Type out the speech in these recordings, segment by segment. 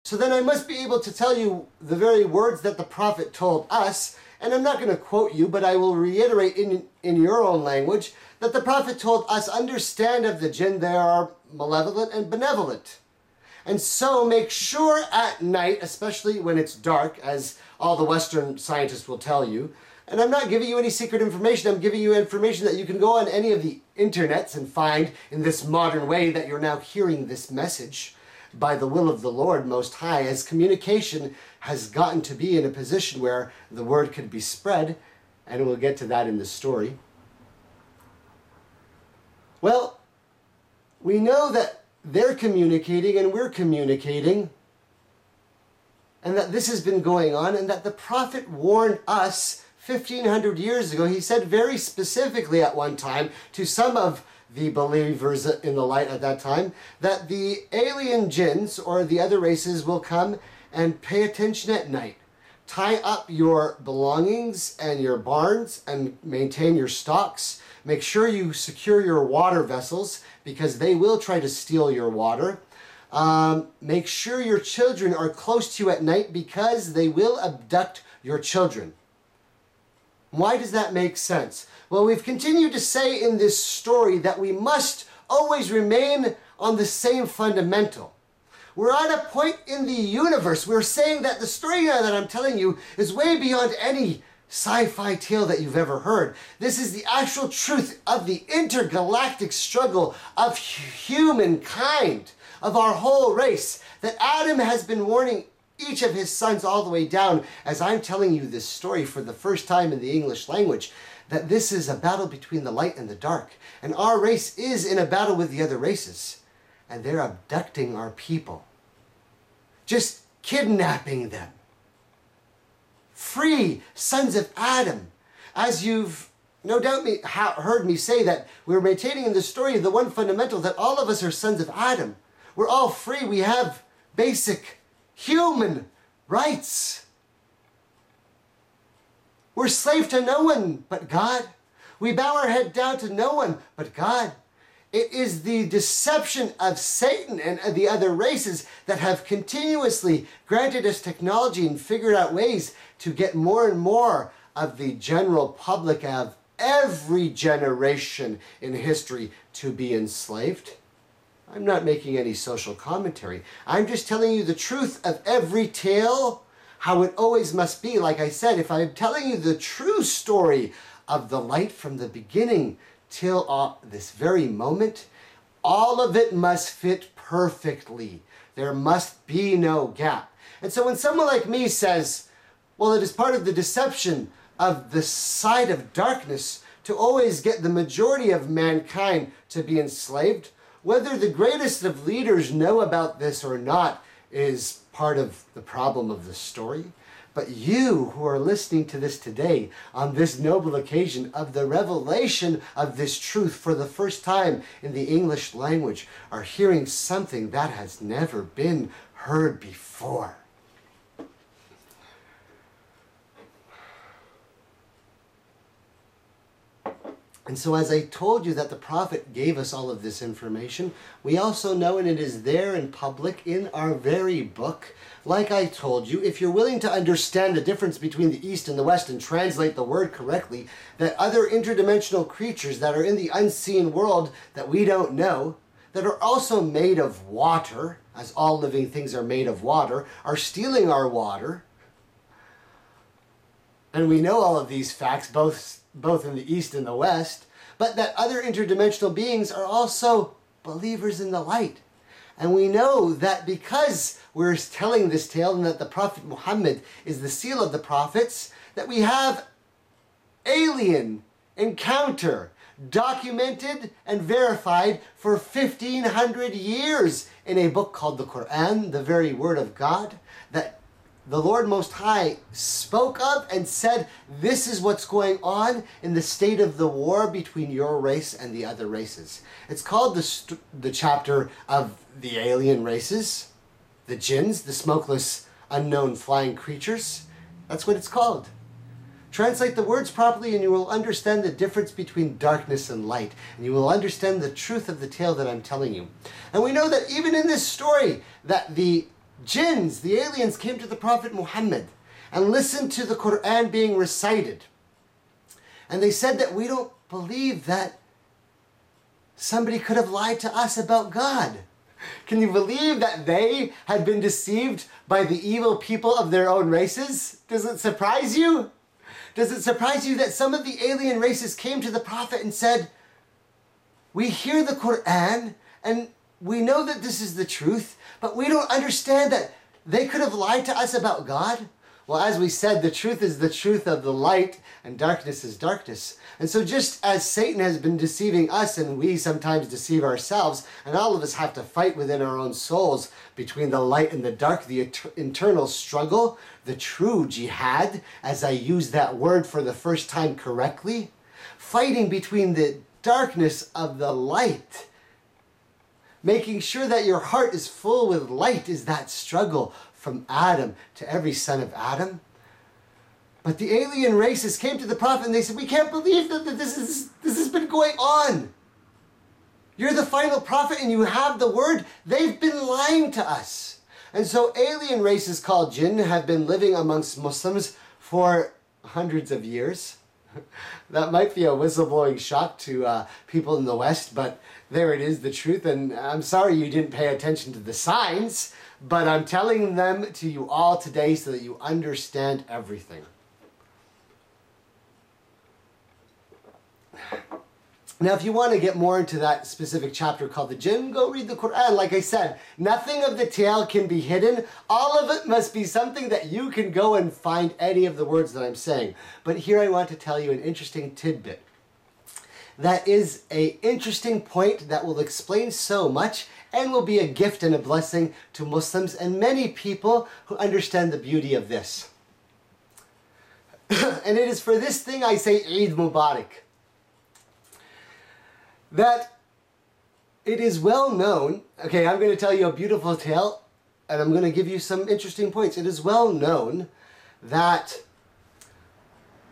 So then I must be able to tell you the very words that the prophet told us, and I'm not going to quote you, but I will reiterate in your own language that the prophet told us, understand of the jinn, they are malevolent and benevolent. And so make sure at night, especially when it's dark, as all the Western scientists will tell you, and I'm not giving you any secret information, I'm giving you information that you can go on any of the internets and find in this modern way that you're now hearing this message by the will of the Lord Most High, as communication has gotten to be in a position where the word could be spread, and we'll get to that in the story. Well, we know that they're communicating and we're communicating, and that this has been going on, and that the prophet warned us 1,500 years ago. He said very specifically at one time to some of the believers in the light at that time that the alien jinns or the other races will come and pay attention at night. Tie up your belongings and your barns and maintain your stocks. Make sure you secure your water vessels because they will try to steal your water. Make sure your children are close to you at night because they will abduct your children. Why does that make sense? Well, we've continued to say in this story that we must always remain on the same fundamental. We're at a point in the universe. We're saying that the story that I'm telling you is way beyond any sci-fi tale that you've ever heard. This is the actual truth of the intergalactic struggle of humankind, of our whole race, that Adam has been warning each of his sons all the way down, as I'm telling you this story for the first time in the English language, that this is a battle between the light and the dark. And our race is in a battle with the other races. And they're abducting our people. Just kidnapping them. Free sons of Adam. As you've no doubt heard me say that we're maintaining in the story the one fundamental that all of us are sons of Adam. We're all free. We have basic human rights. We're slave to no one but God. We bow our head down to no one but God. It is the deception of Satan and the other races that have continuously granted us technology and figured out ways to get more and more of the general public of every generation in history to be enslaved. I'm not making any social commentary. I'm just telling you the truth of every tale, how it always must be. Like I said, if I'm telling you the true story of the light from the beginning till this very moment, all of it must fit perfectly. There must be no gap. And so when someone like me says, well, it is part of the deception of the side of darkness to always get the majority of mankind to be enslaved, whether the greatest of leaders know about this or not is part of the problem of the story. But you who are listening to this today on this noble occasion of the revelation of this truth for the first time in the English language are hearing something that has never been heard before. And so as I told you that the prophet gave us all of this information, we also know, and it is there in public in our very book, like I told you, if you're willing to understand the difference between the East and the West and translate the word correctly, that other interdimensional creatures that are in the unseen world that we don't know, that are also made of water, as all living things are made of water, are stealing our water. And we know all of these facts, both in the East and the West, but that other interdimensional beings are also believers in the light. And we know that because we're telling this tale and that the Prophet Muhammad is the seal of the prophets, that we have alien encounter documented and verified for 1,500 years in a book called the Quran, the very word of God, that the Lord Most High spoke of and said, this is what's going on in the state of the war between your race and the other races. It's called the chapter of the alien races, the jinns, the smokeless, unknown flying creatures. That's what it's called. Translate the words properly and you will understand the difference between darkness and light. And you will understand the truth of the tale that I'm telling you. And we know that even in this story, that the jinns, the aliens, came to the Prophet Muhammad and listened to the Quran being recited. And they said that we don't believe that somebody could have lied to us about God. Can you believe that they had been deceived by the evil people of their own races? Does it surprise you? Does it surprise you that some of the alien races came to the Prophet and said, we hear the Quran and we know that this is the truth, but we don't understand that they could have lied to us about God? Well, as we said, the truth is the truth of the light and darkness is darkness. And so just as Satan has been deceiving us and we sometimes deceive ourselves, and all of us have to fight within our own souls between the light and the dark, the internal struggle, the true jihad, as I use that word for the first time correctly, fighting between the darkness of the light. Making sure that your heart is full with light is that struggle from Adam to every son of Adam. But the alien races came to the Prophet and they said, we can't believe that this has been going on. You're the final prophet and you have the word. They've been lying to us. And so alien races called jinn have been living amongst Muslims for hundreds of years. That might be a whistleblowing shock to people in the West, but there it is, the truth. And I'm sorry you didn't pay attention to the signs, but I'm telling them to you all today so that you understand everything. Now, if you want to get more into that specific chapter called the Jinn, go read the Quran. Like I said, nothing of the tale can be hidden. All of it must be something that you can go and find any of the words that I'm saying. But here I want to tell you an interesting tidbit. That is an interesting point that will explain so much and will be a gift and a blessing to Muslims and many people who understand the beauty of this. And it is for this thing I say Eid Mubarak. That it is well known, okay, I'm going to tell you a beautiful tale and I'm going to give you some interesting points. It is well known that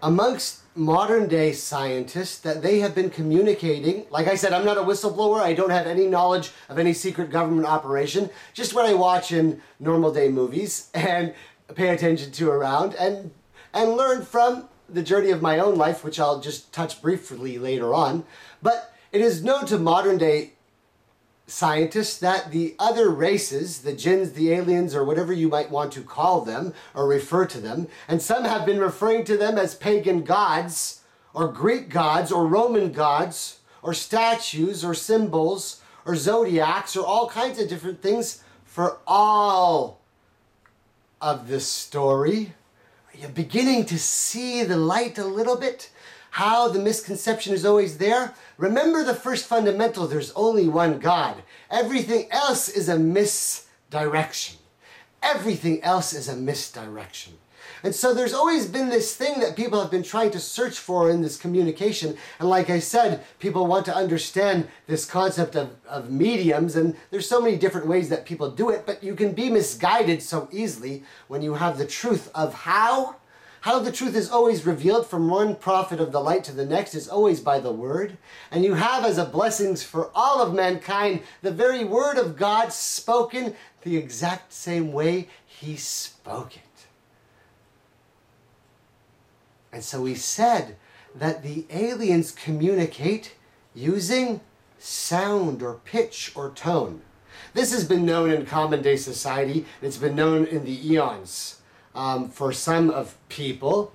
amongst modern day scientists that they have been communicating, like I said, I'm not a whistleblower, I don't have any knowledge of any secret government operation, just what I watch in normal day movies and pay attention to around and learn from the journey of my own life, which I'll just touch briefly later on. But it is known to modern day scientists that the other races, the jinns, the aliens, or whatever you might want to call them or refer to them, and some have been referring to them as pagan gods or Greek gods or Roman gods or statues or symbols or zodiacs or all kinds of different things for all of this story. Are you beginning to see the light a little bit? How the misconception is always there? Remember the first fundamental, there's only one God. Everything else is a misdirection. Everything else is a misdirection. And so there's always been this thing that people have been trying to search for in this communication. And like I said, people want to understand this concept of mediums. And there's so many different ways that people do it. But you can be misguided so easily when you have the truth of how the truth is always revealed from one prophet of the light to the next is always by the word. And you have as a blessings for all of mankind the very word of God spoken the exact same way he spoke it. And so we said that the aliens communicate using sound or pitch or tone. This has been known in common day society, and it's been known in the eons. For some of people.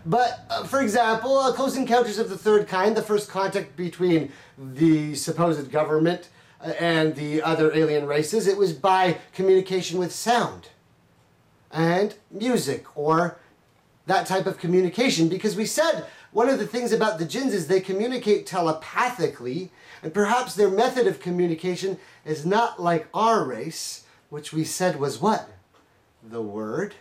But, for example, Close Encounters of the Third Kind, the first contact between the supposed government and the other alien races, it was by communication with sound and music or that type of communication. Because we said one of the things about the jinns is they communicate telepathically, and perhaps their method of communication is not like our race, which we said was what? The word.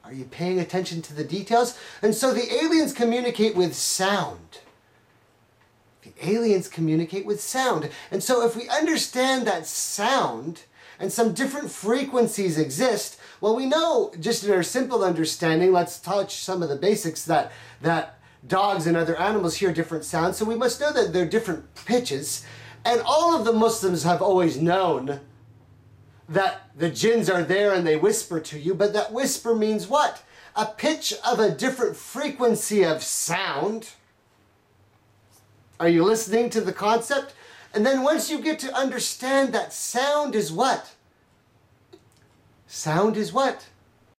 Are you paying attention to the details? And so the aliens communicate with sound. The aliens communicate with sound. And so if we understand that sound and some different frequencies exist, well, we know just in our simple understanding, let's touch some of the basics, that dogs and other animals hear different sounds. So we must know that they're different pitches. And all of the Muslims have always known that the jinns are there and they whisper to you, but that whisper means what? A pitch of a different frequency of sound. Are you listening to the concept? And then once you get to understand that sound is what? Sound is what?